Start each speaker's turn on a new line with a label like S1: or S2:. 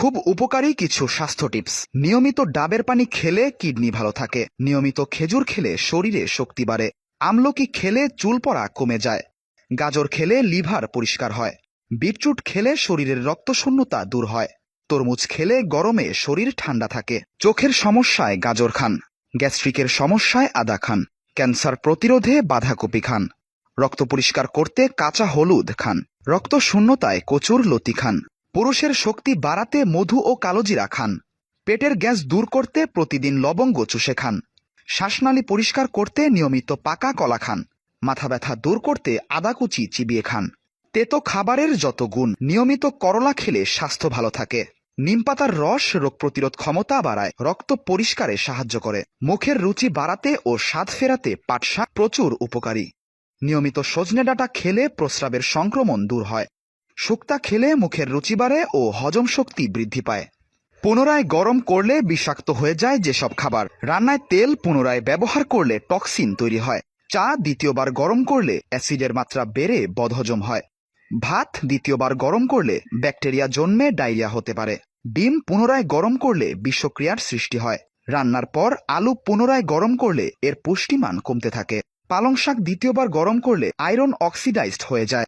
S1: খুব উপকারী কিছু স্বাস্থ্য টিপস। নিয়মিত ডাবের পানি খেলে কিডনি ভালো থাকে। নিয়মিত খেজুর খেলে শরীরে শক্তি বাড়ে। আমলকি খেলে চুল পড়া কমে যায়। গাজর খেলে লিভার পরিষ্কার হয়। বিটরুট খেলে শরীরের রক্তশূন্যতা দূর হয়। তরমুজ খেলে গরমে শরীর ঠান্ডা থাকে। চোখের সমস্যায় গাজর খান। গ্যাস্ট্রিকের সমস্যায় আদা খান। ক্যান্সার প্রতিরোধে বাঁধাকপি খান। রক্ত পরিষ্কার করতে কাঁচা হলুদ খান। রক্ত শূন্যতায় কচুর লতি খান। পুরুষের শক্তি বাড়াতে মধু ও কালোজিরা খান। পেটের গ্যাস দূর করতে প্রতিদিন লবঙ্গ চুষে খান। শ্বাসনালী পরিষ্কার করতে নিয়মিত পাকা কলা খান। মাথা ব্যথা দূর করতে আদা কুচি চিবিয়ে খান। তেতো খাবারের যত গুণ। নিয়মিত করলা খেলে স্বাস্থ্য ভালো থাকে। নিমপাতার রস রোগ প্রতিরোধ ক্ষমতা বাড়ায়, রক্ত পরিষ্কারে সাহায্য করে। মুখের রুচি বাড়াতে ও স্বাদ ফেরাতে পাট শাক প্রচুর উপকারী। নিয়মিত সজনে ডাঁটা খেলে প্রস্রাবের সংক্রমণ দূর হয়। শুক্তা খেলে মুখের রুচি বাড়ে ও হজম শক্তি বৃদ্ধি পায়। পুনরায় গরম করলে বিষাক্ত হয়ে যায় যেসব খাবার। রান্নায় তেল পুনরায় ব্যবহার করলে টক্সিন তৈরি হয়। চা দ্বিতীয়বার গরম করলে অ্যাসিডের মাত্রা বেড়ে বদহজম হয়। ভাত দ্বিতীয়বার গরম করলে ব্যাকটেরিয়া জন্মে ডায়রিয়া হতে পারে। ডিম পুনরায় গরম করলে বিষক্রিয়ার সৃষ্টি হয়। রান্নার পর আলু পুনরায় গরম করলে এর পুষ্টিমান কমতে থাকে। পালং শাক দ্বিতীয়বার গরম করলে আয়রন অক্সিডাইজড হয়ে যায়।